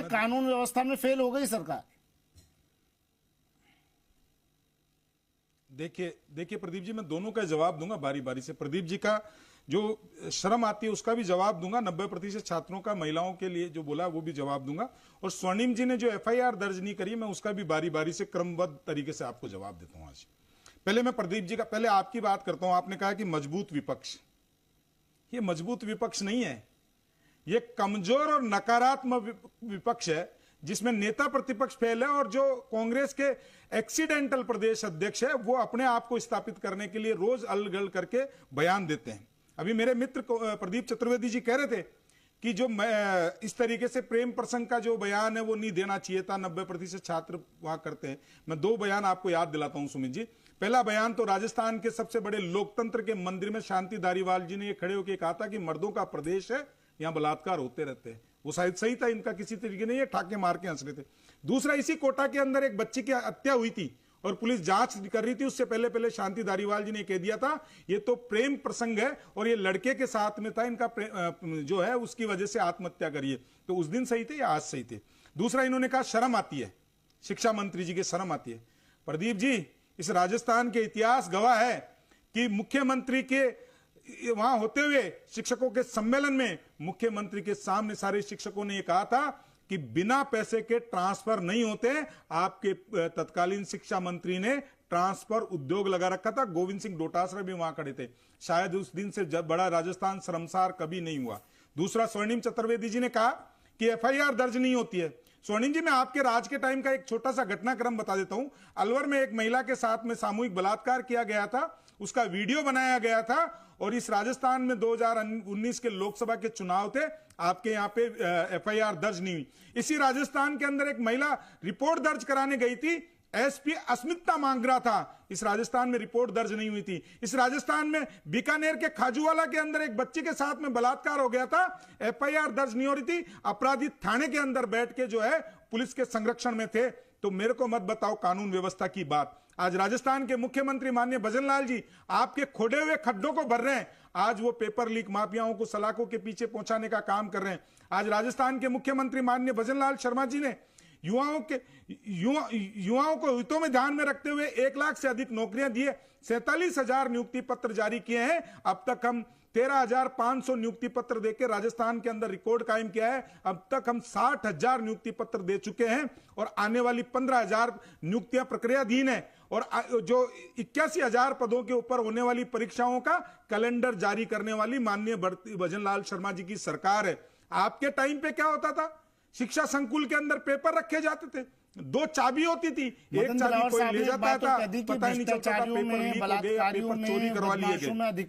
कानून व्यवस्था में फेल हो गई सरकार। देखिए प्रदीप जी, मैं दोनों का जवाब दूंगा बारी बारी से। प्रदीप जी का जो शर्म आती है उसका भी जवाब दूंगा, 90% छात्रों का महिलाओं के लिए जो बोला वो भी जवाब दूंगा, और स्वर्णिम जी ने जो एफआईआर दर्ज नहीं करी मैं उसका भी बारी बारी से क्रमबद्ध तरीके से आपको जवाब देता हूं आज। पहले मैं प्रदीप जी का, पहले आपकी बात करता हूं। आपने कहा कि मजबूत विपक्ष, ये मजबूत विपक्ष नहीं है, ये कमजोर और नकारात्मक विपक्ष है जिसमें नेता प्रतिपक्ष फेल है और जो कांग्रेस के एक्सीडेंटल प्रदेश अध्यक्ष है वो अपने आप को स्थापित करने के लिए रोज अलगल करके बयान देते हैं। अभी मेरे मित्र प्रदीप चतुर्वेदी जी कह रहे थे कि जो इस तरीके से प्रेम प्रसंग का जो बयान है वो नहीं देना चाहिए था, 90% छात्र वहां करते हैं। मैं दो बयान आपको याद दिलाता हूं सुमित जी। पहला बयान तो राजस्थान के सबसे बड़े लोकतंत्र के मंदिर में शांति धारीवाल जी ने ये खड़े होकर कहा था कि मर्दों का प्रदेश है, यहां बलात्कार होते रहते हैं। वो शायद सही था, इनका किसी तरीके नहीं, ये ठाके मार के हंस रहे थे। दूसरा, इसी कोटा के अंदर एक बच्ची की हत्या हुई थी और पुलिस जांच कर रही थी, उससे पहले पहले शांति धारीवाल जी ने कह दिया था ये तो प्रेम प्रसंग है और ये लड़के के साथ में था, इनका जो है उसकी वजह से आत्महत्या करिए। तो उस दिन सही थे या आज सही थे? दूसरा, इन्होंने कहा शर्म आती है, शिक्षा मंत्री जी के शर्म आती है। प्रदीप जी, इस राजस्थान के इतिहास गवाह है कि मुख्यमंत्री के वहां होते हुए शिक्षकों के सम्मेलन में मुख्यमंत्री के सामने सारे शिक्षकों ने कहा था कि बिना पैसे के ट्रांसफर नहीं होते। आपके तत्कालीन शिक्षा मंत्री ने ट्रांसफर उद्योग लगा रखा था, गोविंद सिंह डोटासरा भी वहां खड़े थे। शायद उस दिन से जब बड़ा राजस्थान शर्मसार कभी नहीं हुआ। दूसरा, स्वर्णिम चतुर्वेदी जी ने कहा कि एफआईआर दर्ज नहीं होती है। स्वर्णिम जी, मैं आपके राज के टाइम का एक छोटा सा घटनाक्रम बता देता हूं। अलवर में एक महिला के साथ में सामूहिक बलात्कार किया गया था, उसका वीडियो बनाया गया था और इस राजस्थान में 2019 के लोकसभा के चुनाव थे, आपके यहां पे एफआईआर दर्ज नहीं हुई। इसी राजस्थान के अंदर एक महिला रिपोर्ट दर्ज कराने गई थी, एसपी अस्मिता मांग रहा था, इस राजस्थान में रिपोर्ट दर्ज नहीं हुई थी। इस राजस्थान में बीकानेर के खाजूवाला के अंदर एक बच्ची के साथ में बलात्कार हो गया था, एफआईआर दर्ज नहीं हो रही थी, अपराधी थाने के अंदर बैठ के जो है पुलिस के संरक्षण में थे। तो मेरे को मत बताओ कानून व्यवस्था की बात। आज राजस्थान के मुख्यमंत्री माननीय भजनलाल जी आपके खोदे हुए खड्डों को भर रहे हैं। आज वो पेपर लीक माफियाओं को सलाखों के पीछे पहुंचाने का काम कर रहे हैं। आज राजस्थान के मुख्यमंत्री माननीय भजनलाल शर्मा जी ने युवाओं को हितों में ध्यान में रखते हुए 1 लाख से अधिक नौकरियां दिए, 47,000 नियुक्ति पत्र जारी किए हैं। अब तक हम 13,500 नियुक्ति पत्र देकर राजस्थान के अंदर रिकॉर्ड कायम किया है। अब तक हम 60,000 नियुक्ति पत्र दे चुके हैं और आने वाली 15,000 नियुक्तियां प्रक्रियाधीन है और जो 81,000 पदों के ऊपर होने वाली परीक्षाओं का कैलेंडर जारी करने वाली माननीय भजनलाल शर्मा जी की सरकार है। आपके टाइम पे क्या होता था? शिक्षा संकुल के अंदर पेपर रखे जाते थे, 2 चाबी होती थी, एक चाबी कोई ले जाता था, पता ही नहीं चलता था, पेपर लीक हो गया, पेपर चोरी करवा लिए गए।